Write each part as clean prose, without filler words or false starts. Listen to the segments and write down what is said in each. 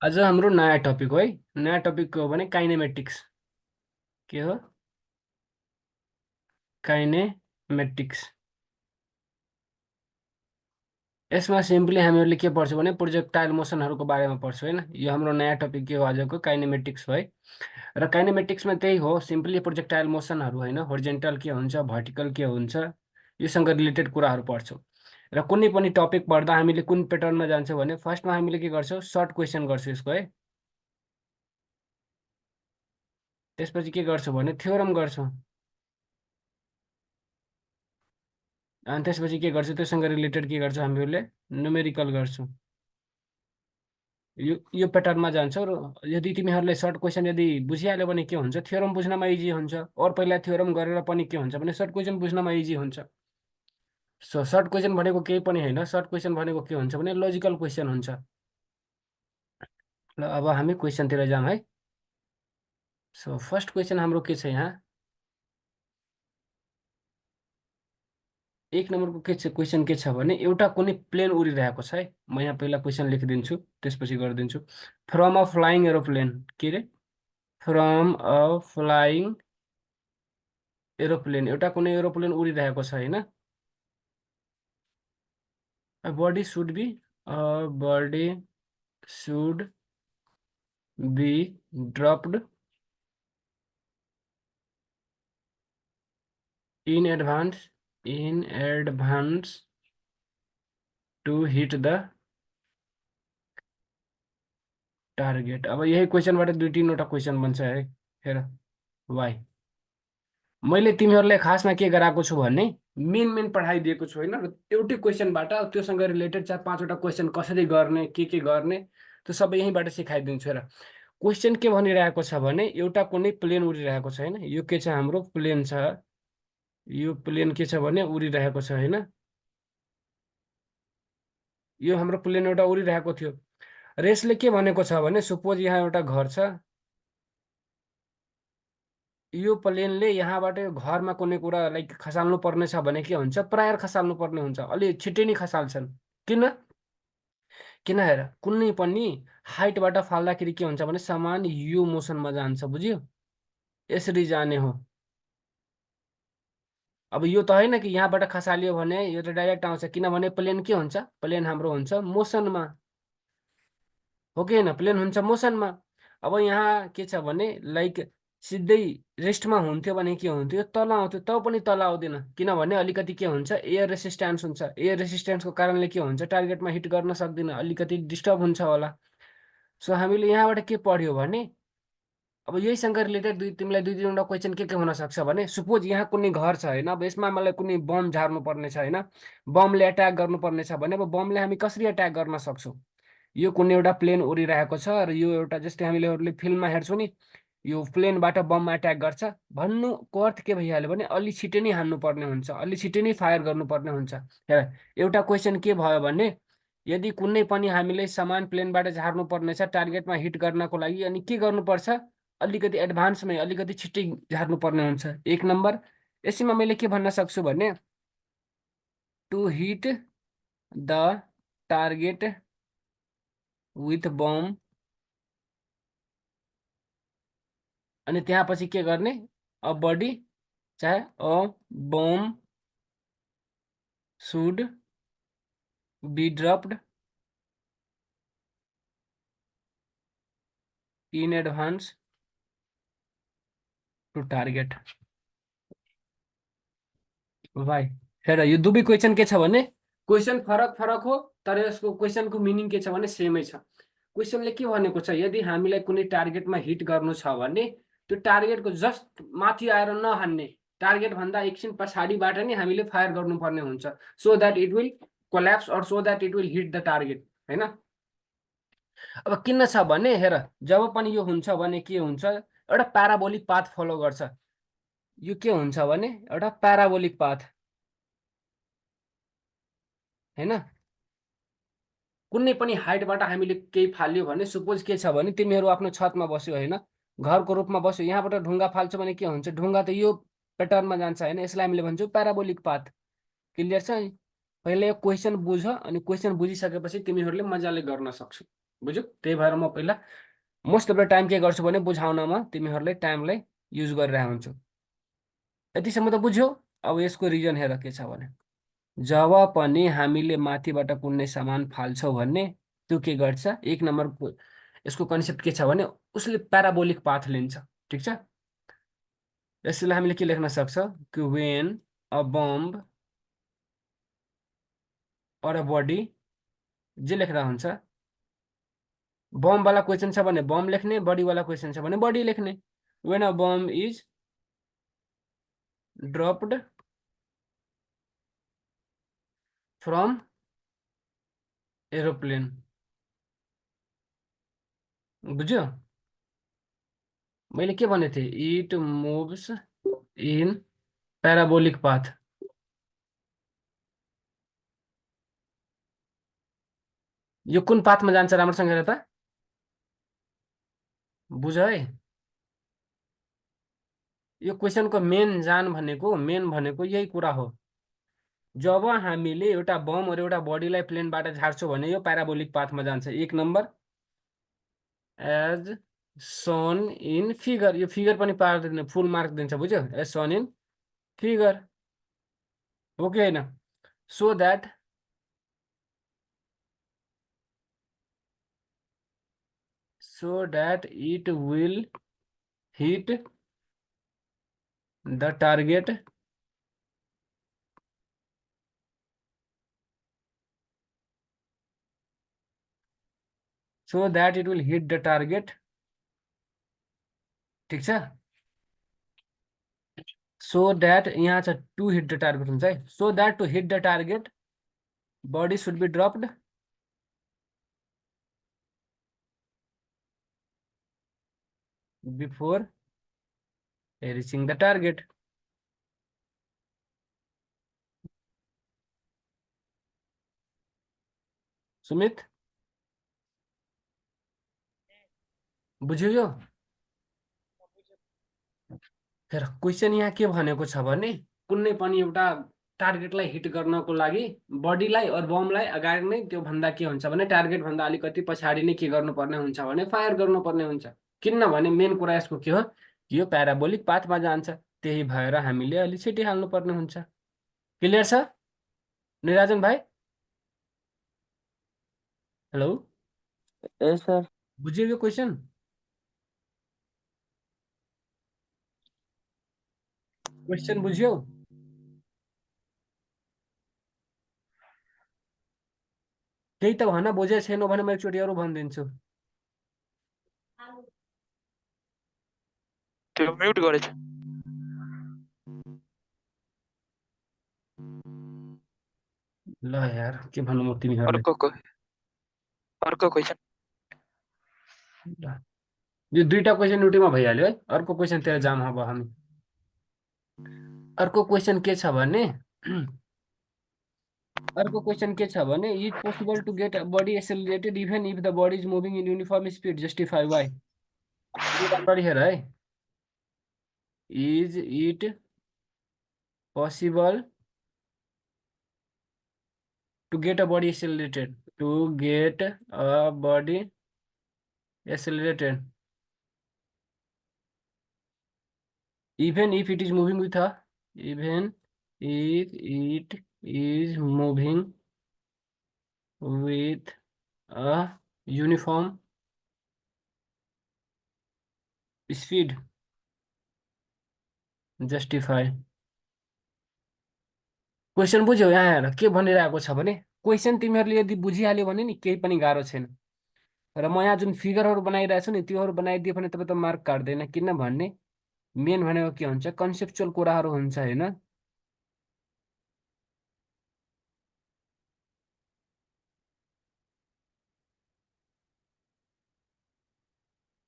आज हाम्रो नयाँ टपिक हो है। नयाँ टपिक हो भने काइनेमेटिक्स के हो? काइनेमेटिक्स। यसमा सिम्पली हामीहरूले के पढ्छौँ भने प्रोजेक्टाइल मोसनहरूको बारेमा पढ्छौँ होइन। यो हाम्रो नयाँ टपिक के हो आजको? काइनेमेटिक्स हो है। र काइनेमेटिक्समा त्यही हो, सिम्पली प्रोजेक्टाइल मोसनहरू होइन, होरिजेन्टल के हुन्छ, भर्टिकल के हुन्छ, योसँग रिलेटेड कुराहरू पढ्छौँ। र कुनै पनि टपिक पढ्दा हामीले कुन प्याटर्नमा जान्छौँ भने फर्स्टमा हामीले के गर्छौँ? सर्ट क्वेसन गर्छौँ यसको है। त्यसपछि के गर्छौँ भने थ्योरम गर्छौँ। अनि त्यसपछि के गर्छौँ? त्योसँग रिलेटेड के गर्छौँ? हामीहरूले न्युमेरिकल गर्छौँ। यो प्याटर्नमा जान्छौ। र यदि तिमीहरूले सर्ट क्वेसन यदि बुझिहाल्यो भने के हुन्छ? थ्योरम बुझ्नमा इजी हुन्छ। और पहिला थ्योरम गरेर पनि के हुन्छ भने सर्ट क्वेसन बुझ्नमा इजी हुन्छ। सो सर्ट क्वेसन भनेको केही पनि होइन। सर्ट क्वेसन भनेको के हुन्छ भने लोजिकल क्वेसन हुन्छ। ल अब हामी क्वेसनतिर जाऊँ है। सो फर्स्ट क्वेसन हाम्रो के छ यहाँ? एक नम्बरको के छ क्वेसन? के छ भने एउटा कुनै प्लेन उडिरहेको छ है। म यहाँ पहिला क्वेसन लेखिदिन्छु, त्यसपछि गरिदिन्छु। फ्रम अ फ्लाइङ एरोप्लेन, के रे? फ्रम अ फ्लाइङ एरोप्लेन, एउटा कुनै एरोप्लेन उडिरहेको छ होइन। A body should be a body should be dropped in advance to hit the target। अब यही क्वेसनबाट दुई तिनवटा क्वेसन बन्छ है। हेर वाइ मैले तिमीहरूलाई खासमा के गराएको छु भने मेन मेन पढाइदिएको छु होइन। र एउटै क्वेसनबाट त्योसँग रिलेटेड चार पाँचवटा क्वेसन कसरी गर्ने, के गर्ने, त्यो सबै यहीँबाट सिकाइदिन्छु। हेर क्वेसन के भनिरहेको छ भने एउटा कुनै प्लेन उडिरहेको छ होइन। यो के छ? हाम्रो प्लेन छ। यो प्लेन के छ भने उडिरहेको छ होइन। यो हाम्रो प्लेन एउटा उडिरहेको थियो। र यसले के भनेको छ भने सपोज यहाँ एउटा घर छ। यो प्लेनले यहाँबाट यो घरमा कुनै कुरा लाइक खसाल्नु पर्ने छ भने के हुन्छ? प्रायर खसाल्नु पर्ने हुन्छ, अलि छिट्टै नै खसाल्छन्। किन? किन हेर, कुनै पनि हाइटबाट फाल्दाखेरि के हुन्छ भने समान यो मोसनमा जान्छ, बुझ्यो? यसरी जाने हो। अब यो त होइन कि यहाँबाट खसालियो भने यो त डाइरेक्ट आउँछ, किनभने प्लेन के हुन्छ? प्लेन हाम्रो हुन्छ मोसनमा, हो कि होइन? प्लेन हुन्छ मोसनमा। अब यहाँ के छ भने लाइक सिधै रेस्टमा हुन्थ्यो भने के हुन्थ्यो? तल आउँथ्यो, तब पनि तल आउँदैन, किनभने अलिकति के हुन्छ? एयर रेसिस्टेन्स हुन्छ। एयर रेसिस्टेन्सको कारणले के हुन्छ? टार्गेटमा हिट गर्न सक्दैन, अलिकति डिस्टर्ब हुन्छ होला। सो हामीले यहाँबाट के पढ्यो भने अब यहीसँग रिलेटेड तिमीलाई दुई तिनवटा क्वेसन के हुन सक्छ भने सपोज यहाँ कुनै घर छ होइन। अब यसमा मलाई कुनै बम झार्नु पर्ने छ होइन। बमले एट्याक गर्नुपर्ने छ भने अब बमले हामी कसरी एट्याक गर्न सक्छौँ? यो कुनै एउटा प्लेन उडिरहेको छ र यो एउटा जस्तै हामीले फिल्ममा हेर्छौँ नि, यो प्लेनबाट बम एट्याक गर्छ भन्नुको अर्थ के भइहाल्यो भने अलि छिटै नै हान्नुपर्ने हुन्छ, अलि छिटै नै फायर गर्नुपर्ने हुन्छ। हेर एउटा क्वेसन के भयो भने यदि कुनै पनि हामीले समान प्लेनबाट झार्नु पर्ने छ टार्गेटमा हिट गर्नको लागि, अनि के गर्नुपर्छ? अलिकति एडभान्समै अलिकति छिट्टै झार्नुपर्ने हुन्छ, एक नम्बर। यसैमा मैले के भन्न सक्छु भने to hit the target with bomb, अनि त्यहाँपछि के गर्ने? अ बडी चाहे a bomb should be dropped in advance to target. भाइ हेर यो दुवै क्वेसन के छ भने क्वेसन फरक फरक हो, तर यसको क्वेसनको मिनिङ के छ भने सेमै छ। क्वेसनले के भनेको छ? यदि हामीलाई कुनै टार्गेटमा हिट गर्नु छ भने त्यो टार्गेटको जस्ट माथि आएर नहान्ने, टार्गेट भन्दा एकछिन पछाडिबाट नै हामीले फायर गर्नुपर्ने हुन्छ, so that it will collapse or so that it will hit the target होइन। अब किन छ भने हेर जब पनि यो हुन्छ भने के हुन्छ? एउटा प्याराबोलिक पाथ फलो गर्छ। यो के हुन्छ भने एउटा प्याराबोलिक पाथ होइन। कुनै पनि हाइटबाट हामीले केही फाल्यो भने सपोज के छ भने तिमीहरू आफ्नो छतमा बस्यो होइन, घरको रूपमा बस्यो, यहाँबाट ढुङ्गा फाल्छौ भने के हुन्छ? ढुङ्गा त यो प्याटर्नमा जान्छ होइन। यसलाई हामीले भन्छौँ प्याराबोलिक पाथ। क्लियर छ? पहिला यो क्वेसन बुझ, अनि क्वेसन बुझिसकेपछि तिमीहरूले मजाले गर्न सक्छौ। बुझ्यौ? त्यही भएर म पहिला मोस्ट अफ द टाइम के गर्छु भने बुझाउनमा तिमीहरूले टाइमलाई युज गरिरहेको हुन्छौ। यतिसम्म त बुझ्यौ। अब यसको रिजन हेर के छ भने, जब पनि हामीले माथिबाट कुनै सामान फाल्छौँ भने त्यो के गर्छ, एक नम्बरको यसको कन्सेप्ट के छ भने उसले प्याराबोलिक पाथ लिन्छ। ठिक छ? यसलाई हामीले के लेख्न सक्छ कि वेन अ बम्ब अर अ बडी, जे लेख्दा हुन्छ। बम वाला क्वेसन छ भने बम लेख्ने, बडी वाला क्वेसन छ भने बडी लेख्ने। When a bomb is dropped from aeroplane. बुझ्यो? मैले के भनेको थिएँ, इट मुभ्स इन प्याराबोलिक पाथ। यो कुन पाथमा जान्छ राम्रोसँग हेर त, बुझ है। यो क्वेसनको मेन भनेको यही कुरा हो। जब हामीले एउटा बम र एउटा बडीलाई प्लेनबाट झार्छौँ भने यो प्याराबोलिक पाथमा जान्छ। एक number as shown in figure, यो फिगर पनि पार्दैन, फुल मार्क दिन्छ। बुझ्यो? एज सोन इन फिगर हो कि होइन? So that it will hit the target ठिक छ? सो द्याट यहाँ छ टु हिट द टार्गेट हुन्छ है। So that to hit the target body should be dropped before reaching the target. Sumit बुझ्यो यो? हेर क्वेसन यहाँ के भनेको छ भने कुनै पनि एउटा टार्गेटलाई हिट गर्नको लागि बडीलाई और बमलाई अगाडि नै त्योभन्दा के हुन्छ भने टार्गेट भन्दा अलिकति पछाडि नै के गर्नुपर्ने हुन्छ भने फायर गर्नुपर्ने हुन्छ। किनभने मेन कुरा यसको के हो कि यो प्याराबोलिक पाथमा जान्छ। त्यही भएर हामीले अलि छिटै हाल्नुपर्ने हुन्छ। क्लियर छ निराजन भाइ? हेलो, यस सर। बुझ्यो यो क्वेसन? क्वेसन बुझ्यो? त्यही त भन, बुझे छैन भने म एकचोटि अरू भनिदिन्छु। त्यो म्युट गरेछ। ल यार के भन्नु म तिमीहरूलाई। अर्को क्वेसन। यो दुईटा क्वेसन युटिमा भइहाल्यो है। अर्को क्वेसनतिर जाम अब हामी। अर्को क्वेसन के छ भने is possible to get body accelerated even if the body is moving in uniform speed, justify why. राम्ररी हेर है। Is it possible to get a body accelerated even if it is moving with a even if it is moving with a uniform speed, justify। Question बुझ्यौ? यहाँ हेर के भनिरहेको छ भने क्वेसन तिमीहरूले यदि बुझिहाल्यो भने नि केही पनि गाह्रो छैन। र म यहाँ जुन फिगरहरू बनाइरहेको छु नि त्योहरू बनाइदियो भने तपाईँ त मार्क काट्दैन। किनभने मेन भनेको के हुन्छ, कन्सेप्चुअल कुराहरू हुन्छ होइन।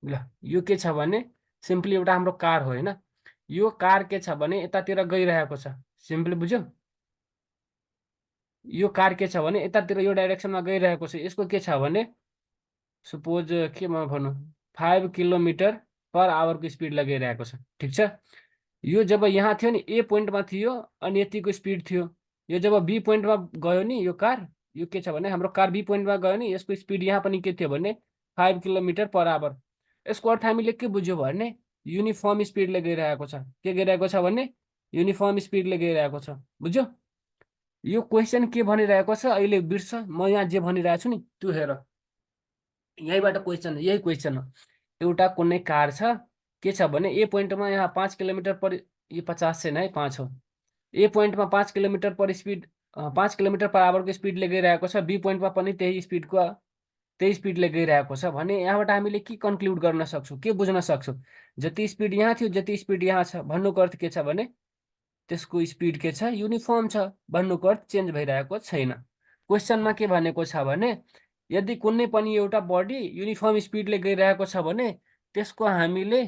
ल यो के छ भने सिम्पली एउटा हाम्रो कार हो होइन। यो कार के छ भने यतातिर गइरहेको छ। सिम्पली बुझ्यौ? यो कार के छ भने यतातिर यो डाइरेक्सनमा गइरहेको छ। यसको के छ भने सपोज के म भनौँ 5 किलोमिटर पर आवरको स्पिड लगाइरहेको छ। ठिक छ? यो जब यहाँ थियो नि ए पोइन्टमा थियो अनि यतिको स्पिड थियो। यो जब बी पोइन्टमा गयो नि यो कार यो के छ भने हाम्रो कार बी पोइन्टमा गयो नि यसको स्पिड यहाँ पनि के थियो भने 5 किलोमिटर पर आवर। यसको अर्थ हामीले के बुझ्यो भने युनिफर्म स्पिडले गइरहेको छ। के गइरहेको छ भने युनिफर्म स्पिडले गइरहेको छ। बुझ्यो? यो क्वेसन के भनिरहेको छ अहिले बिर्स, म यहाँ जे भनिरहेको छु नि त्यो हेर। यहीबाट क्वेसन, यही क्वेसन हो। एउटा कुनै कार छ, के छ भने ए पोइन्टमा यहाँ 5 किलोमिटर पर, ये 50 छैन है, 5 हो। ए पोइन्टमा 5 kilometre per speed, 5 kilometre per आवरको स्पिडले गइरहेको छ। बी पोइन्टमा पनि त्यही स्पिडले गइरहेको छ भने यहाँबाट हामीले के कन्क्लुड गर्न सक्छौँ, के बुझ्न सक्छौँ? जति स्पिड यहाँ थियो जति स्पिड यहाँ छ भन्नुको अर्थ के छ भने त्यसको स्पिड के छ, युनिफर्म छ भन्नुको अर्थ चेन्ज भइरहेको छैन। क्वेसनमा के भनेको छ भने यदि कुनै पनि एउटा बडी युनिफर्म स्पिडले गइरहेको छ भने त्यसको हामीले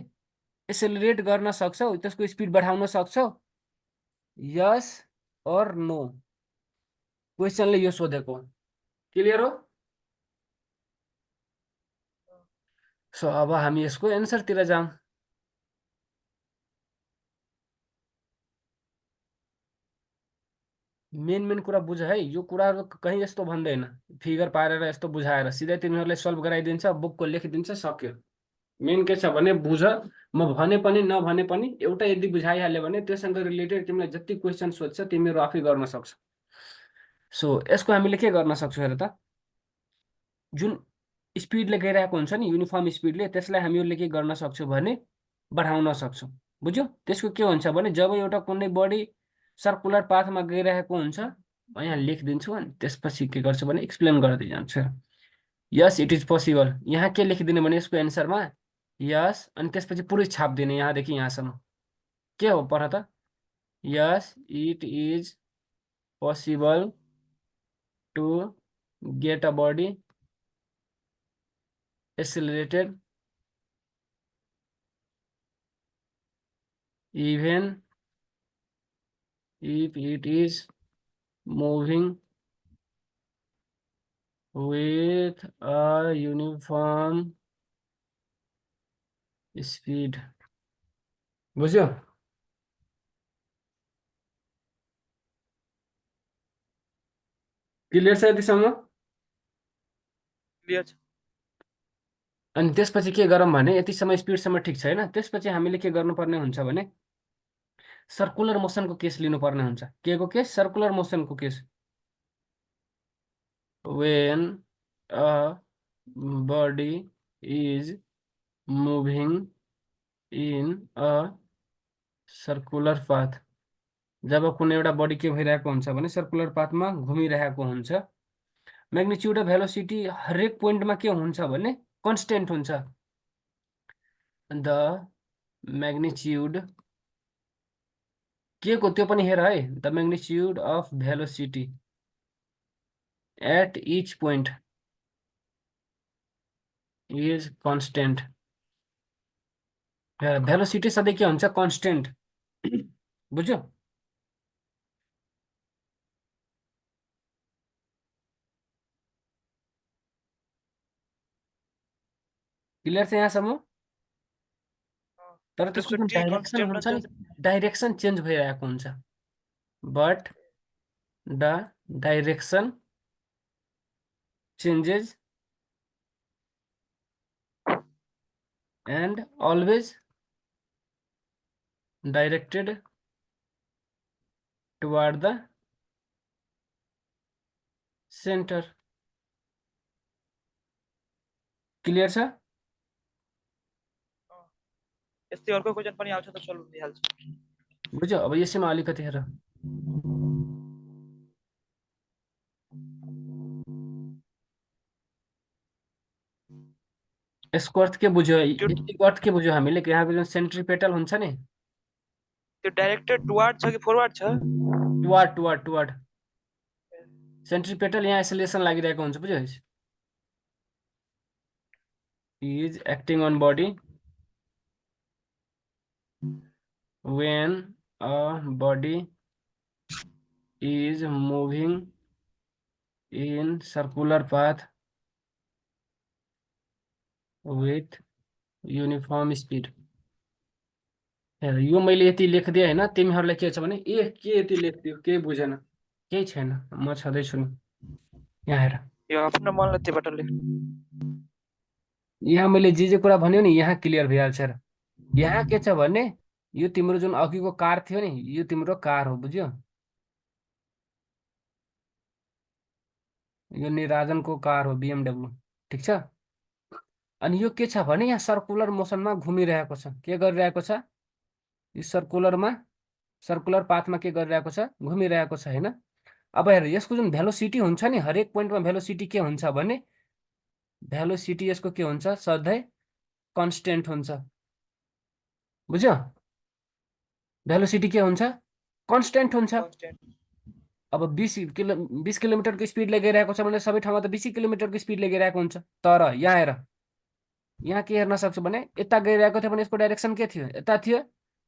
एसेलरेट गर्न सक्छौँ, त्यसको स्पिड बढाउन सक्छौँ, यस और नो। क्वेसनले यो सोधेको। क्लियर हो? सो अब हामी यसको एन्सरतिर जाउँ। मेन कुरा बुझ है, यो कुराहरू कहीँ यस्तो भन्दैन फिगर पारेर यस्तो बुझाएर, सिधै तिमीहरूले सल्भ गराइदिन्छ, बुकको लेखिदिन्छ, सक्यो। मेन के छ भने बुझ, म भने पनि नभने पनि एउटा यदि बुझाइहाल्यो भने त्योसँग रिलेटेड तिमीलाई जति क्वेसन सोध्छ तिमीहरू आफै गर्न सक्छ। सो यसको हामीले के गर्न सक्छौँ हेर त, जुन स्पिडले गइरहेको हुन्छ नि युनिफर्म स्पिडले, त्यसलाई हामीहरूले के गर्न सक्छौँ भने बढाउन सक्छौँ। बुझ्यो? त्यसको के हुन्छ भने जब एउटा कुनै बडी सर्कुलर पाथमा गइरहेको हुन्छ, म यहाँ लेखिदिन्छु अनि त्यसपछि के गर्छु भने एक्सप्लेन गर्दै जान्छु। यस इट इज पोसिबल, यहाँ के लेखिदिने भने यसको एन्सरमा यस, अनि त्यसपछि पुरै छापिदिने यहाँदेखि यहाँसम्म। के हो पढ त? Yes it is possible to get a body accelerated even if it is moving with a uniform speed। बुझ्यो? क्लियर छ यतिसम्म? क्लियर छ। अनि त्यसपछि के गरौँ भने यतिसम्म स्पिडसम्म ठिक छैन, त्यसपछि हामीले के गर्नुपर्ने हुन्छ भने सर्कुलर मोसनको केस लिनुपर्ने हुन्छ। के को केस? सर्कुलर मोसनको case. when a body is moving in a circular path, जब कुनै एउटा बडी के भइरहेको हुन्छ भने सर्कुलर पाथमा घुमिरहेको हुन्छ, म्याग्निच्युड र भेलोसिटी हरेक पोइन्टमा के हुन्छ भने कन्स्टेन्ट हुन्छ। द म्याग्निच्युड के को त्यो पनि हेर है, the magnitude of velocity at each point is constant. Velocity सधैँ के हुन्छ? कन्स्टेन्ट। बुझ्यो? क्लियर छ यहाँसम्म? तर त्यसको त्यसको जुन टी डाइरेक्सन कन्स्टेन्ट हुन्छ नि, हुन्छ। डाइरेक्सन चेन्ज भइरहेको हुन्छ। But the direction changes and always directed toward the center। Clear छ? यस्तै अर्को क्वेसन पनि आउँछ त सोल्भ भइहाल्छ। बुझ्यो? अब यसैमा अलिकति हेर, यसको अर्थ के बुझ्यो, यसको अर्थ के बुझ्यो हामीले कि यहाँको जुन सेन्ट्रिपेटल हुन्छ नि, त्यो डाइरेक्टेड टुवार्ड छ कि फरवर्ड छ? Toward toward toward. सेन्ट्रिपेटल यहाँ एसेलेरेसन लागिरहेको हुन्छ। बुझ्यो? Is acting on body when a body is moving in circular path with uniform speed। हेर, यो मैले यति लेखिदिएँ होइन, तिमीहरूलाई के छ भने के यति लेखिदियो, केही बुझेन, केही छैन, म छँदैछु नि। यहाँ हेर, यो आफ्नो मनलाई त्यहीबाट लेख। यहाँ मैले जे कुरा भन्यो नि यहाँ क्लियर भइहाल्छ हेर। यहाँ के छ भने यो तिम्रो जुन अघिको कार थियो नि यो तिम्रो कार हो, बुझ्यो? यो निराजनको कार हो, BMW। ठिक छ। अनि यो के छ भने यहाँ सर्कुलर मोसनमा घुमिरहेको छ। के गरिरहेको छ? यो सर्कुलर पाथमा के गरिरहेको छ? घुमिरहेको छ, होइन? अब हेर, यसको जुन भेलोसिटी हुन्छ नि, हरेक पोइन्टमा भेलोसिटी के हुन्छ भने भेलोसिटी यसको के हुन्छ? सधैँ कन्स्टेन्ट हुन्छ, बुझ्यो? भेलोसिटी के हुन्छ? कन्स्टेन्ट हुन्छ। कन्स्टेन्ट। अब 20 किलोमिटरको स्पिडले गइरहेको छ भने सबै ठाउँमा त 20 किलोमिटरको स्पिडले गइरहेको हुन्छ। तर यहाँ हेर, यहाँ के हेर्न सक्छु भने यता गइरहेको थियो भने यसको डाइरेक्सन के थियो? यता थियो।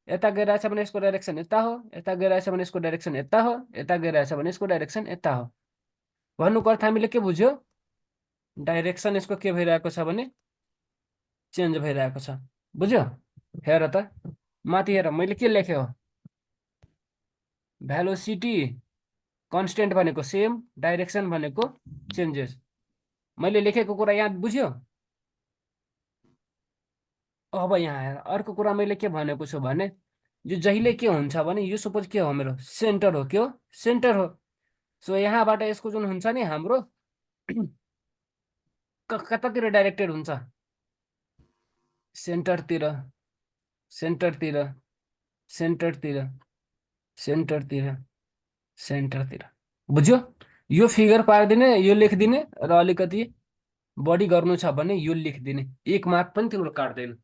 यता गइरहेछ भने यसको डाइरेक्सन यता हो। यता गइरहेछ भने यसको डाइरेक्सन यता हो। यता गइरहेछ भने यसको डाइरेक्सन यता हो। भन्नुको अर्थ हामीले के बुझ्यो? डाइरेक्सन यसको के भइरहेको छ भने चेन्ज भइरहेको छ, बुझ्यो? हेर त, माथि हेर मैले के लेखेँ हो? भेलोसिटी कन्स्टेन्ट भनेको सेम, डाइरेक्सन भनेको चेन्जेस। मैले लेखेको कुरा याद बुझ्यो? अब यहाँ हेर, अर्को कुरा मैले के भनेको छु भने यो जहिले के हुन्छ भने यो सपोज के हो? मेरो सेन्टर हो। के हो? सेन्टर हो। सो यहाँबाट यसको जुन हुन्छ नि हाम्रो कतातिर डाइरेक्टेड हुन्छ? सेन्टरतिर, सेन्टरतिर, सेन्टरतिर, सेन्टरतिर, सेन्टरतिर, बुझ्यो? यो फिगर पारिदिने, यो लेखिदिने र अलिकति बढी गर्नु छ भने यो लेखिदिने। 1 मार्क पनि तिम्रो काट्दैन,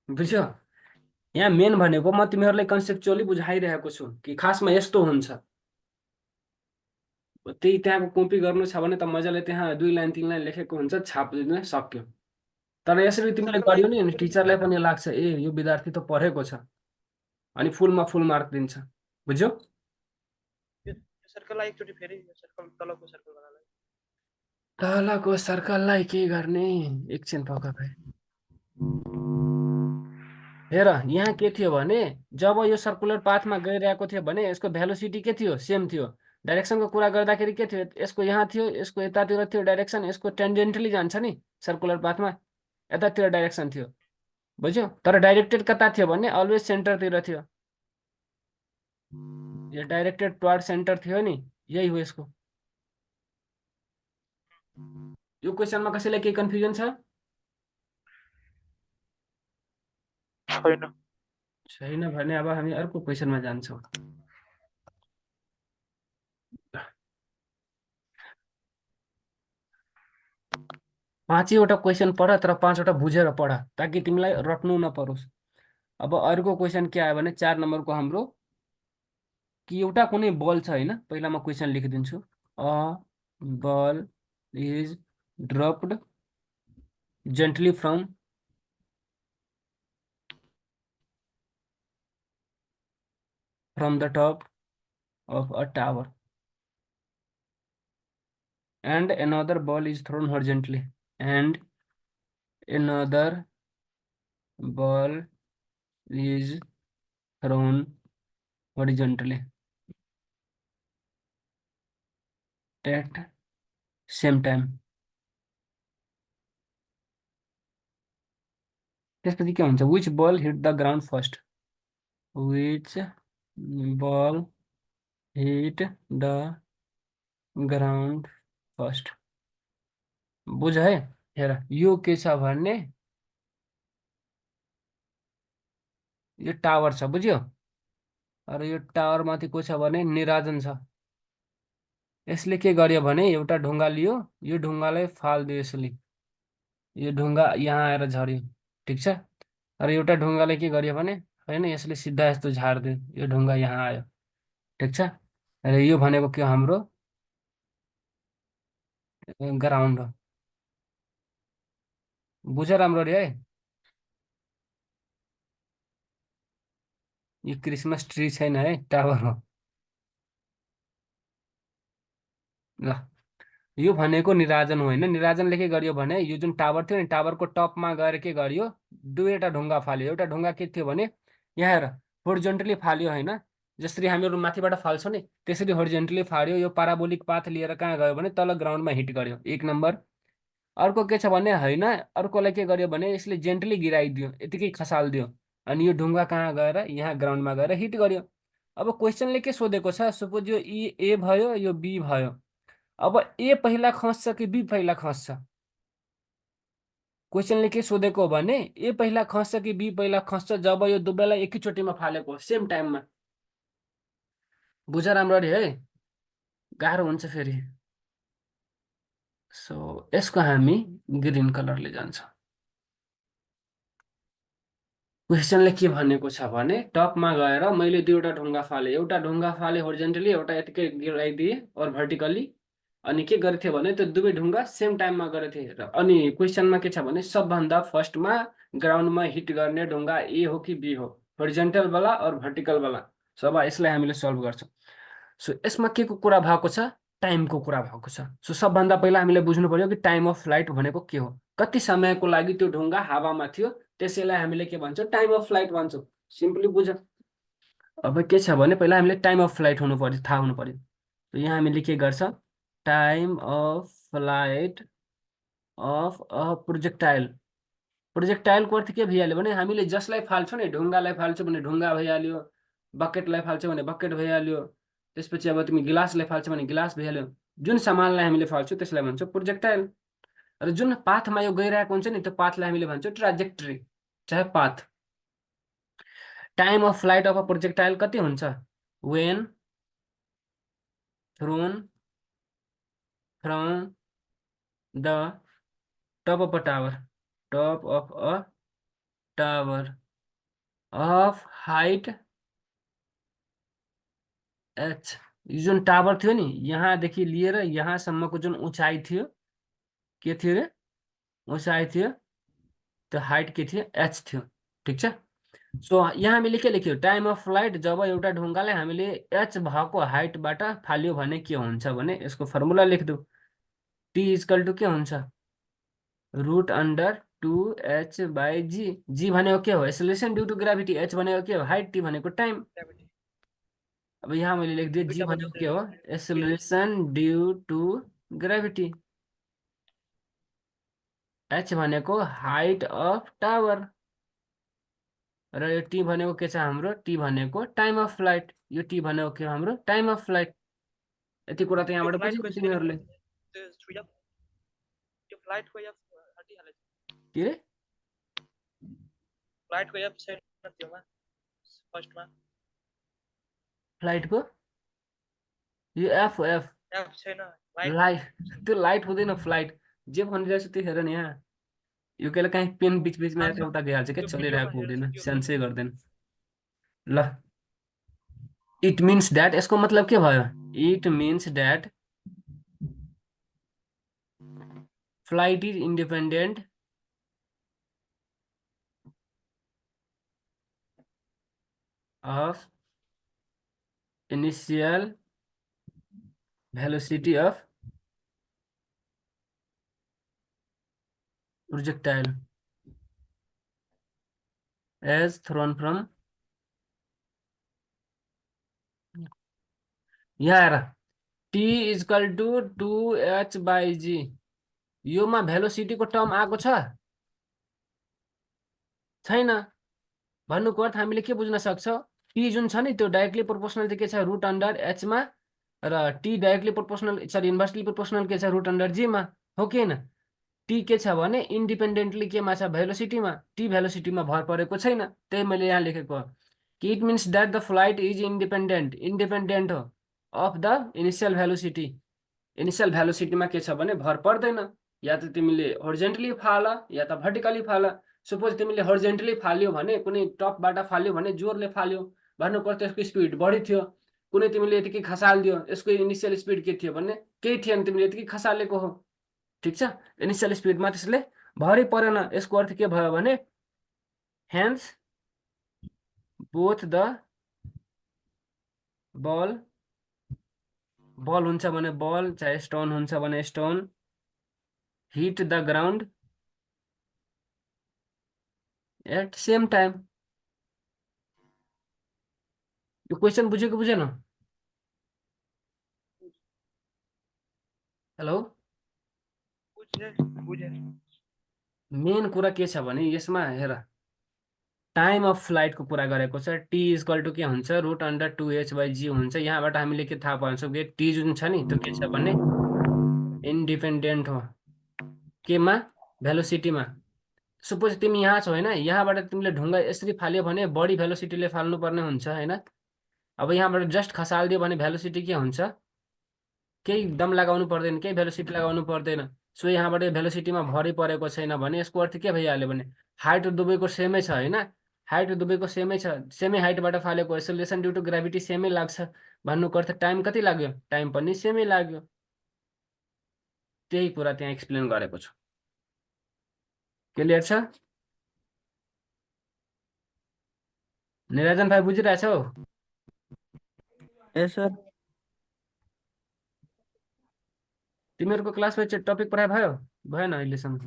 बुझ्यो? यहाँ मेन भनेको म तिमीहरूलाई कन्सेप्चुअली बुझाइरहेको छु कि खासमा यस्तो हुन्छ। त्यही त्यहाँको कपी गर्नु छ भने त मजाले त्यहाँ 2 लाइन 3 लाइन लेखेको हुन्छ, छापिदिन सक्यो। तर यसरी तिमीले सरकारलाई गर्यो नि टिचरलाई पनि लाग्छ ए यो विद्यार्थी त पढेको छ, अनि फुलमा फुल मार्क दिन्छ, बुझ्यो? यो सर्कललाई एकचोटि फेरि यो सर्कल तलको सर्कलवालालाई। तलको सर्कललाई के गर्ने? एकछिन पक्का भाइ। हेर, यहाँ के थियो भने जब यो सर्कुलर पाथमा गइरहेको थियो भने यसको भेलोसिटी के थियो? सेम थियो। डाइरेक्सनको कुरा गर्दाखेरि के थियो? यसको यहाँ थियो, यसको यतातिर थियो डाइरेक्सन, यसको टेन्जेन्टली जान्छ नि सर्कुलर पाथमा, यतातिर डाइरेक्सन थियो, बुझ्यो? तर डाइरेक्टेड कता थियो भने अलवेज सेन्टरतिर थियो। यो डाइरेक्टेड टुवार्ड सेन्टर थियो नि, यही हो यसको। यो क्वेसनमा कसैलाई केही कन्फ्युजन छ? छैन। छैन भने अब हामी अर्को क्वेसनमा जान्छौँ। 5वटा क्वेसन पढ, तर 5वटा बुझेर पढ ताकि तिमीलाई रट्नु नपरोस्। अब अर्को क्वेसन के आयो भने 4 नम्बरको हाम्रो कि एउटा कुनै बल छ, होइन? पहिला म क्वेसन लेखिदिन्छु। A ball is dropped gently from the top of a tower and another ball is thrown horizontally and another ball is thrown horizontally at same time। त्यसपछि के हुन्छ? which ball hit the ground first? which ball hit the ground first? बुझ है? हेर, यो के छ भने यो टावर छ, बुझ्यो? र यो टावर माथि को छ भने निराजन छ। यसले के गर्यो भने एउटा ढुङ्गा लियो, यो ढुङ्गालाई फाल्दियो यसले, यो ढुङ्गा यहाँ आएर झऱ्यो, ठिक छ? र एउटा ढुङ्गाले के गर्यो भने होइन यसले सिधा यस्तो झारिदियो, यो ढुङ्गा यहाँ आयो, ठिक छ? र यो भनेको के हो? हाम्रो ग्राउन्ड हो। बुझ राम्ररी है। यो क्रिसमस ट्री छैन है, टावर हो। ल, यो भनेको निराजन हो, होइन? निराजनले के गर्यो भने यो जुन टावर थियो नि टावरको टपमा गएर के गर्यो? 2वटा ढुङ्गा फाल्यो। एउटा ढुङ्गा के थियो भने यहाँ हेर होरिजोन्टली फाल्यो, होइन? जसरी हामीहरू माथिबाट फाल्छौँ नि त्यसरी होरिजेन्टली फाड्यो, यो पाराबोलिक पाथ लिएर कहाँ गयो भने तल ग्राउन्डमा हिट गर्यो, 1 नम्बर। अर्को के छ भने होइन, अर्कोलाई के गर्यो भने यसले जेन्टली गिराइदियो, यतिकै खसालिदियो, अनि यो ढुङ्गा कहाँ गएर यहाँ ग्राउन्डमा गएर हिट गर्यो। अब क्वेसनले के सोधेको छ, सपोज यो ए भयो, यो बी भयो, अब ए पहिला खस्छ कि बी पहिला खस्छ? क्वेसनले के सोधेको हो भने ए पहिला खस्छ कि बी पहिला खस्छ जब यो दुवैलाई एकैचोटिमा फालेको सेम टाइममा। बुझ राम्ररी है, गाह्रो हुन्छ फेरि। सो यसको हामी ग्रिन कलरले जान्छौँ। क्वेसनले के भनेको छ भने टपमा गएर मैले दुईवटा ढुङ्गा फालेँ, एउटा ढुङ्गा फालेँ होरिजेन्टली, एउटा यतिकै गिराइदिएँ और भर्टिकली। अनि के गरेको थियो भने त्यो दुवै ढुङ्गा सेम टाइममा गरेको थिएँ र अनि क्वेसनमा के छ भने सबभन्दा फर्स्टमा ग्राउन्डमा हिट गर्ने ढुङ्गा ए हो कि बी हो, होरिजेन्टलवाला और भर्टिकलवाला। सो अब यसलाई हामीले सल्भ गर्छौँ। सो यसमा के को कुरा भएको छ, टाइमको कुरा भएको छ। सो सबभन्दा पहिला हामीले बुझ्नु पर्यो कि टाइम अफ फ्लाइट भनेको के हो, कति समयको लागि त्यो ढुङ्गा हावामा थियो त्यसैलाई हामीले के भन्छौँ, टाइम अफ फ्लाइट भन्छौँ। सिम्पली बुझ। अब के छ भने पहिला हामीले टाइम अफ फ्लाइट हुनु पर्यो, थाहा हुनु पर्यो। तो यहाँ हामीले के गर्छ, time of flight of a projectile. प्रोजेक्टाइलको अर्थ के भइहाल्यो भने हामीले जसलाई फाल्छौँ नि, ढुङ्गालाई फाल्छौँ भने ढुङ्गा भइहाल्यो, बकेटलाई फाल्छौँ भने बकेट भइहाल्यो, त्यसपछि अब तिमी गिलासलाई फाल्छौ भने गिलास भइहाल्यो। जुन सामानलाई हामीले फाल्छौँ त्यसलाई भन्छौँ प्रोजेक्टाइल। र जुन पाथमा यो गइरहेको हुन्छ नि त्यो पाथलाई हामीले भन्छौँ ट्राजेक्टरी, चाहे path. Time of flight of a projectile कति हुन्छ, when thrown from the top of a tower, top of a tower of height H. यो जुन टावर थियो नि यहाँदेखि लिएर यहाँसम्मको जुन उचाइ थियो, के थियो रे, उचाइ थियो, त्यो हाइट के थियो, एच थियो। ठिक छ। सो यहाँ हामीले के लेख्यो, टाइम अफ फ्लाइट जब एउटा ढुङ्गालाई हामीले एच भएको हाइटबाट फाल्यो भने के हुन्छ भने यसको फर्मुला लेखिदेऊ, टी इजकल टु के हुन्छ, रुट अन्डर 2h/g। जी भनेको के हो, acceleration due to gravity, H भनेको के हो, हाइट, टी भनेको टाइम। ग्रेभिटी अब यहाँ मैले लेखिदिएँ जी दुईटा भनेको के बदल्दै हो, acceleration due to gravity, H भनेको हाइट अफ टावर, र यो टी भनेको के छ हाम्रो, टी भनेको टाइम अफ फ्लाइट, यो टी भनेको के हो हाम्रो, टाइम अफ फ्लाइट। यति कुरा त त्यो यहाँबाट फ्लाइटको बुझ्यो स्पेलिङ तिमीहरूले। त्यो सुया त्यो फ्लाइटको एफ हटिहालेछ, के रे, फ्लाइटको एफ छैन त्योमा फर्स्टमा, फ्लाइटको यो एफ हो, एफ। एफ छैन लाइट लाइट, त्यो लाइट हुँदैन, फ्लाइट। जे भनिरहेको छु त्यो हेर न यहाँ, यो कहिले काहीँ पेन बिच बिचमा आन्सर यताउता गइहाल्छ क्या, त्यो भिडियोमा चलिरहेको हेर्छु हुँदैन, त्यो सेन्सै गर्दैन। ल, इट मिन्स द्याट, यसको मतलब के भयो, it means that flight is independent of initial velocity of projectile as thrown from, यहाँ हेर, टी इजकल टु 2h/g, योमा भेलोसिटीको टर्म आएको छ छैन? भन्नुको अर्थ हामीले के बुझ्न सक्छौँ, टी जुन छ नि त्यो डाइरेक्टली प्रोपोर्सनल चाहिँ के छ, रुट अन्डर एचमा, र T directly proportional, sorry inversely proportional के छ, रुट अन्डर जीमा, हो कि होइन? टी के छ भने इन्डिपेन्डेन्टली केमा छ, भेलोसिटीमा, टी भेलोसिटीमा भर परेको छैन, त्यही मैले यहाँ लेखेको हो कि it means that the flight is independent, independent हो of the initial velocity. Initial भेलोसिटीमा के छ भने भर पर्दैन, या त तिमीले होरिजेन्टली फाल या त भर्टिकली फाल। सपोज तिमीले होरिजेन्टली फाल्यो भने, कुनै टपबाट फाल्यो भने जोरले फाल्यो, भन्नुको अर्थ यसको स्पिड बढी थियो। कुनै तिमीले यतिकै खसालिदियो, यसको इनिसियल स्पिड के थियो भने केही थिएन, तिमीले यतिकै खसालेको हो। ठिक छ, इनिसियल स्पिडमा त्यसले भरै परेन। यसको अर्थ के भयो भने hence both the ball, ball हुन्छ भने बल, चाहे स्टोन हुन्छ भने stone, hit the ground at same time. यो क्वेसन बुझेको बुझेन? हेलो, बुझे बुझे। मेन कुरा के छ भने यसमा हेर, टाइम अफ फ्लाइटको कुरा गरेको छ। टी इक्वल टु के हुन्छ, √2h/g हुन्छ। यहाँबाट हामीले के थाहा पाउँछौँ कि टी जुन छ नि त्यो के छ भने इन्डिपेन्डेन्ट हो केमा, भेलोसिटीमा। सपोज तिमी यहाँ छौ होइन, यहाँबाट तिमीले ढुङ्गा यसरी फाल्यो भने बढी भेलोसिटीले फाल्नुपर्ने हुन्छ होइन। अब यहाँबाट जस्ट खसालिदियो भने भेलोसिटी के हुन्छ, केही दम लगाउनु पर्दैन, केही भेलोसिटी लगाउनु पर्दैन। सो यहाँबाट भेलोसिटीमा भरै परेको छैन भने यसको अर्थ के भइहाल्यो भने हाइट दुवैको सेमै छ होइन। हाइट दुवैको सेमै छ, सेमै हाइटबाट फालेको, एक्सेलरेसन ड्यु टु ग्राभिटी सेमै लाग्छ भन्नुको अर्थ टाइम कति लाग्यो, टाइम पनि सेमै लाग्यो। त्यही कुरा त्यहाँ एक्सप्लेन गरेको छु। क्लियर छ? निराजन भाइ बुझिरहेछौ? यस सर। तिमीहरूको क्लासमा चाहिँ टपिक पढाइ भयो भएन अहिलेसम्म?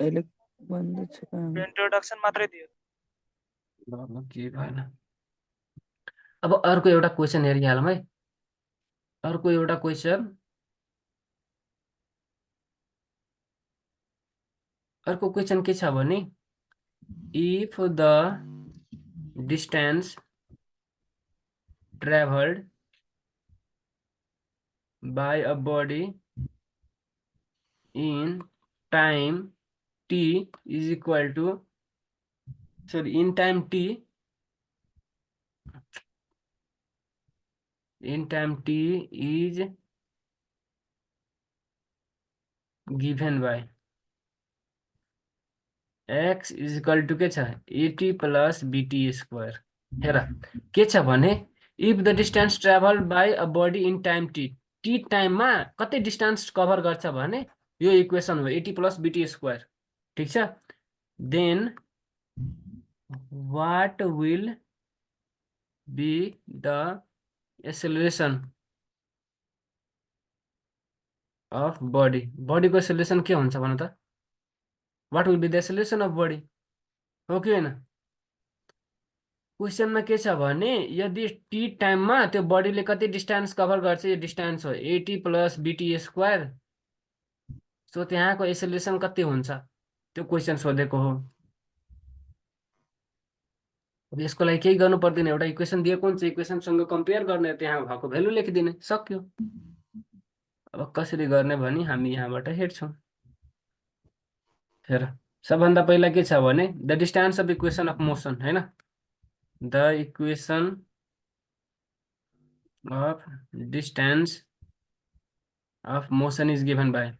अहिले बन्द छ काम। इन्ट्रोडक्सन मात्रै दियो। ल, के भएन। अब अर्को एउटा क्वेसन हेरिहालौँ है। अर्को एउटा क्वेसन, अर्को क्वेसन के छ भने if the distance travelled by a body in time t is equal to, sorry, in time t is given by x is equal to के छ, एटी प्लस बीटी स्क्वायर। हेर के छ भने if the distance travel by a body in time T, T टाइममा कति distance cover गर्छ भने यो इक्वेसन हो, एटी प्लस बीटी स्क्वायर। ठिक छ, then what will be the acceleration of body, बडीको एक्सेलरेसन के हुन्छ भन त? What will be the acceleration of body, हो कि होइन? क्वेसनमा के छ भने यदि टी टाइममा त्यो बडीले कति डिस्टेन्स कभर गर्छ, यो डिस्टेन्स हो eighty plus BT square. So त्यहाँको एक्सेलरेसन कति हुन्छ त्यो क्वेसन सोधेको हो। अब यसको लागि केही गर्नु पर्दैन, एउटा इक्वेसन दिएको हुन्छ, इक्वेसनसँग कम्पेयर गर्ने, त्यहाँ भएको भेल्यु लेखिदिने, सक्यो। अब कसरी गर्ने भनी हामी यहाँबाट हेर्छौँ। हेर, सबभन्दा पहिला के छ भने the distance of equation of motion होइन, the equation of distance of motion is given by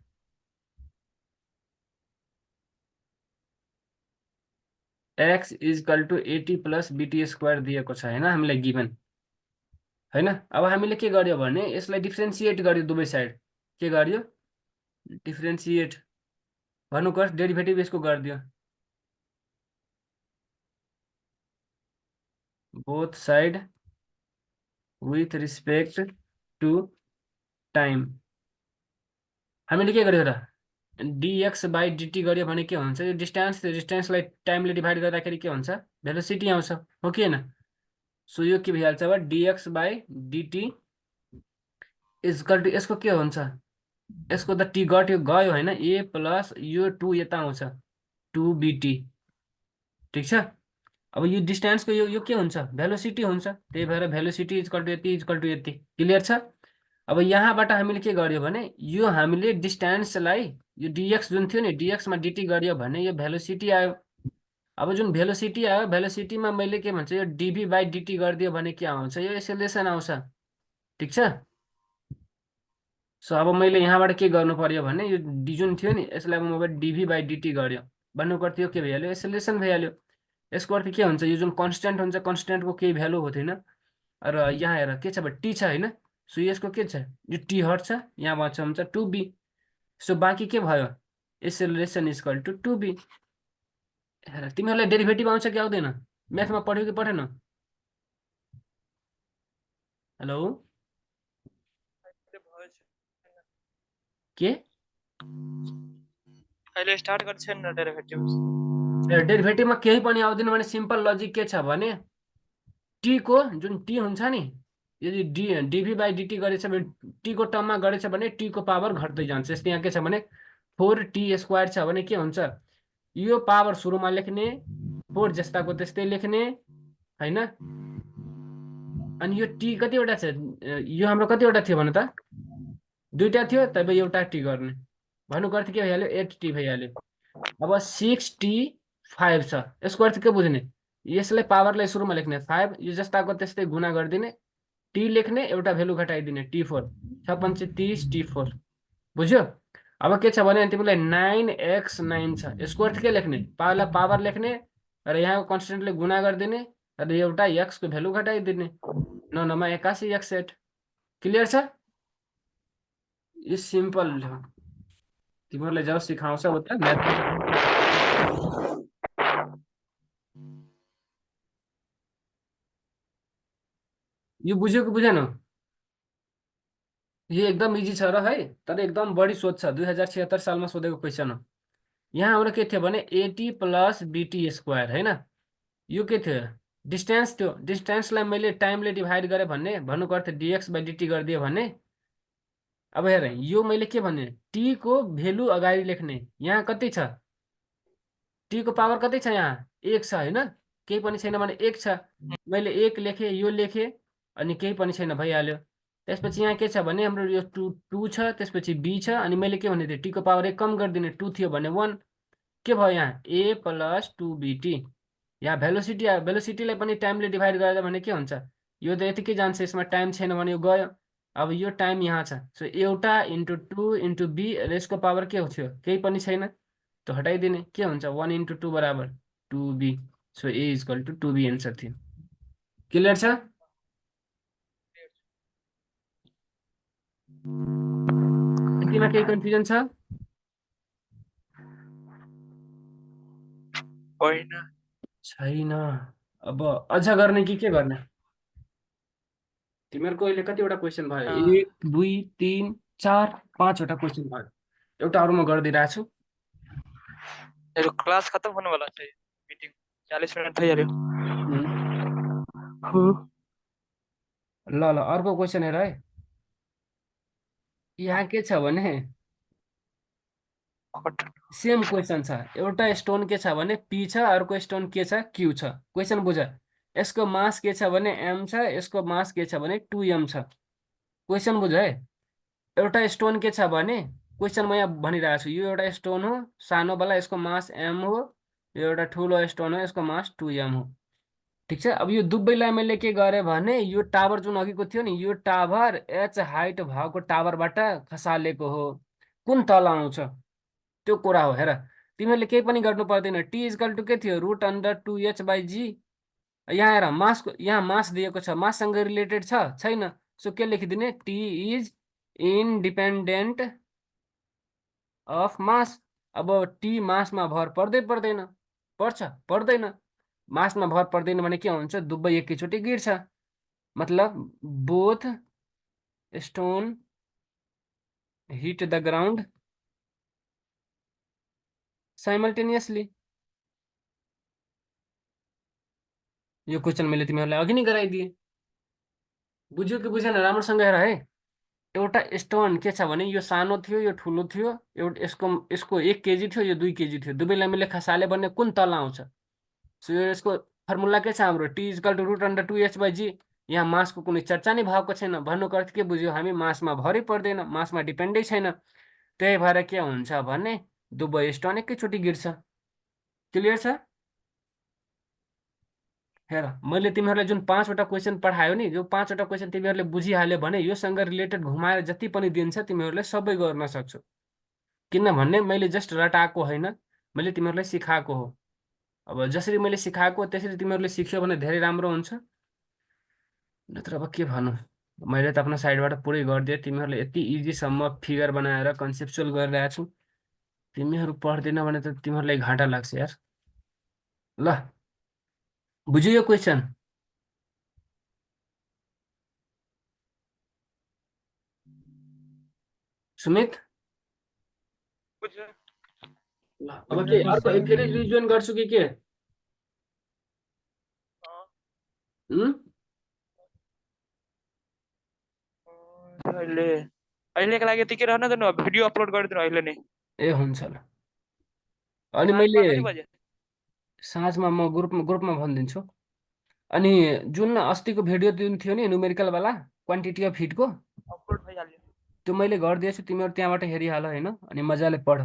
x is equal to 80 plus bt square दिएको छ होइन हामीलाई गिभन होइन। अब हामीले के गर्यो भने यसलाई डिफ्रेन्सिएट गर्यो, दुवै साइड के गर्यो, डिफ्रेन्सिएट भन्नुपर्छ, डेरिभेटिभ यसको गरिदियो, both side with respect to time. हामीले के गर्यो र dx बाई dt गर्यो भने के हुन्छ, यो डिस्टेन्स, त्यो डिस्टेन्सलाई टाइमले डिभाइड गर्दाखेरि के हुन्छ, भेलोसिटी आउँछ, हो कि होइन? सो यो के भइहाल्छ अब dx by dt is equal to यसको के हुन्छ, यसको त टी गट्यो गयो होइन, ए प्लस यो टू यता आउँछ, टू बीटी। ठिक छ, अब यो डिस्टेन्सको यो के हुन्छ, भेलोसिटी हुन्छ, त्यही भएर भेलोसिटी इजकल टु यति, इजकल टु यति। क्लियर छ? अब यहाँबाट हामीले के गर्यो भने यो हामीले डिस्टेन्सलाई, यो डिएक्स जुन थियो नि, डिएक्समा डिटी गर्यो भने यो भेलोसिटी आयो। अब जुन भेलोसिटी आयो, भेलोसिटीमा मैले के भन्छ, यो डिभी बाई डिटी गरिदियो भने के आउँछ, यो एक्सेलरेसन आउँछ। ठिक छ, सो अब मैले यहाँबाट के गर्नु पर्यो भने यो डी जुन थियो नि यसलाई अब डिभी बाई डिटी गर्यो भन्नुको अर्थ यो के भइहाल्यो, एक्सेलरेसन भइहाल्यो। यसको अर्थ के हुन्छ, यो जुन कन्सटेन्ट हुन्छ कन्सटेन्टको केही भ्यालु हुँदैन, र यहाँ हेर के छ भने टी छ होइन, सो यसको के छ, यो टी हट्छ, यहाँ बच्चा हुन्छ टु बी। सो बाँकी के भयो, acceleration equal to two B. हेर तिमीहरूलाई डेरिभेटिभ आउँछ कि आउँदैन, म्याथमा पढ्यो कि पढेन? हेलो, के अहिले स्टार्ट गर्छ नि डेरिभेटिभ। डेरिभेटिभमा केही पनि आउँदैन भने सिम्पल लजिक के छ भने टी को जुन टी हुन्छ नि, यदि डिभी बाई डिटी गरेछ भने टी को टर्ममा गरेछ भने टी को पावर घट्दै जान्छ। यस्तै यहाँ के छ भने 4t² छ भने के हुन्छ, यो पावर सुरुमा लेख्ने, 4 जस्ताको त्यस्तै लेख्ने होइन। अनि यो टी कतिवटा छ, यो हाम्रो कतिवटा थियो भने त 2टा थियो, तब एउटा टी गर्ने भन्नुको अर्थ के भइहाल्यो, 8t भइहाल्यो। अब 6t5 छ, यसको अर्थ के बुझ्ने, यसलाई पावरलाई सुरुमा लेख्ने 5, यो जस्ताको त्यस्तै गुणा गरिदिने, टी लेख्ने, एउटा भेल्यु घटाइदिने t4, 6×5=30 t4, बुझ्यो। अब के छ भने तिमीलाई 9x9 छ, यसको अर्थ के लेख्ने, पावर लेख्ने र यहाँको कन्सटेन्टले गुणा गरिदिने र एउटा x को भेल्यु घटाइदिने, 9×9=81। क्लियर छ, यो सिम्पल हो। तिमीहरूलाई जब सिकाउँछ उता म्याथ, यो बुझ्यो कि बुझेन, यो एकदम इजी छ र है, तर एकदम बढी सोध्छ, 2076 सालमा सोधेको क्वेसन हो। यहाँ हाम्रो के थियो भने 80 + BT² होइन, यो के थियो, डिस्टेन्स थियो। डिस्टेन्सलाई मैले टाइमले डिभाइड गरेँ भन्ने, भन्नुको अर्थ dx/dt गरिदियो भने, अब हेर यो मैले के भने टी को भेल्यु अगाडि लेख्ने, यहाँ कति छ, टी को पावर कति छ, यहाँ 1 छ होइन, केही पनि छैन भने 1 छ, मैले 1 लेखेँ, यो लेखेँ, अनि केही पनि छैन, भइहाल्यो। त्यसपछि यहाँ के छ भने हाम्रो यो 2 छ, त्यसपछि बी छ, अनि मैले के भने थिएँ, टी को पावर 1 कम गरिदिने, 2 थियो भने 1, के भयो यहाँ a + 2bt। यहाँ भेलोसिटीलाई पनि टाइमले डिभाइड गरेर भने के हुन्छ, यो त यतिकै जान्छ, यसमा टाइम छैन भने यो गयो। अब यो टाइम यहाँ छ, सो एउटा × 2 × b, र यसको पावर के थियो, केही पनि छैन, त हटाइदिने, के हुन्छ 1 × 2 = 2b, so a = 2b answer थियो। क्लियर छ, यतिमा केही कन्फ्युजन छ, छैन। अब अझ गर्ने कि के गर्ने, तिमीहरूको अहिले कतिवटा क्वेसन भयो, 1 2 3 4 5वटा क्वेसन भयो, एउटा अरू म गरिदिइरहेको छु। मेरो क्लास खत्म हुनेवाला छ, मिटिङ 40 मिनट भइहाल्यो। ल ल अर्को क्वेसन हेर है, यहाँ के छ भने सेम क्वेसन छ, एउटा स्टोन के छ भने पी छ, अर्को स्टोन के छ, क्यू छ। क्वेसन बुझ, यसको मास के छ भने m छ, यसको मास के छ भने 2m छ। क्वेसन बुझ है, एउटा स्टोन के छ भने, क्वेसन म यहाँ भनिरहेको छु, यो एउटा स्टोन हो सानोवाला, यसको मास m हो, यो एउटा ठुलो स्टोन हो, यसको मास 2m हो, ठिक छ। अब यो दुवैलाई मैले के गरेँ भने, यो टावर जुन अघिको थियो नि, यो टावर h हाइट भएको टावरबाट खसालेको हो, कुन तल आउँछ त्यो कुरा हो। हेर तिमीहरूले केही पनि गर्नु पर्दैन, t = के थियो, √2h/g। यहाँ हेर मासको, यहाँ मास दिएको छ, माससँग रिलेटेड छ छैन, सो के लेखिदिने, t इज इन्डिपेन्डेन्ट अफ मास। अब टी मासमा भर पर्दै पर्दैन, पर्छ पर्दैन, मासमा भर पर्दैन भने के हुन्छ, दुवै एकैचोटि गिर्छ, मतलब both stone hit the ground simultaneously. यो क्वेसन मैले तिमीहरूलाई अघि नै गराइदिएँ, बुझ्यो कि बुझेन, राम्रोसँग हेर है। एउटा स्टोन के छ भने, यो सानो थियो, यो ठुलो थियो, एउटा यसको 1 केजी थियो, यो 2 केजी थियो, दुवैलाई मैले खसाले भने कुन तल आउँछ, सो यसको फर्मुला के छ हाम्रो, t = √2h/g। यहाँ मासको कुनै चर्चा नै भएको छैन, भन्नुको अर्थ के बुझ्यो, हामी मासमा भरै पर्दैन, मासमा डिपेन्डै छैन, त्यही भएर के हुन्छ भने दुवै स्टोन एकैचोटि गिर्छ। क्लियर छ, हेर मैले तिमीहरूलाई जुन 5वटा क्वेसन पढायो नि, यो 5वटा क्वेसन तिमीहरूले बुझिहाल्यो भने योसँग रिलेटेड घुमाएर जति पनि दिन्छ तिमीहरूले सबै गर्न सक्छौ, किनभने मैले जस्ट रटाएको होइन, मैले तिमीहरूलाई सिकाएको हो। अब जसरी मैले सिकाएको त्यसरी तिमीहरूले सिक्यो भने धेरै राम्रो हुन्छ, नत्र अब के भनौँ, मैले त आफ्नो साइडबाट पुरै गरिदिएँ, तिमीहरूले यति इजीसम्म फिगर बनाएर कन्सेप्चुअल गरिरहेको छु, तिमीहरू पढ्दैन भने त तिमीहरूलाई घाटा लाग्छ यार। ल बुझ्यो यो क्वेसन, सुमित? ल अब के अर्को फेरि रिभिजन गर्छु कि के? गरिदिनु अहिले अहिलेको लागि यतिकै रहन दिनु भिडियो अपलोड गरिदिनु अहिले नै ए हुन्छ ल। अनि साँझमा मैले कति बजे साँझमा म ग्रुपमा भनिदिन्छु। अनि जुन अस्तिको भिडियो जुन थियो नि न्युमेरिकलवाला क्वान्टिटी अफ हिटको, अपलोड भइहाल्यो त्यो मैले गरिदिएछु, तिमीहरू त्यहाँबाट हेरिहाल होइन, अनि मजाले पढ।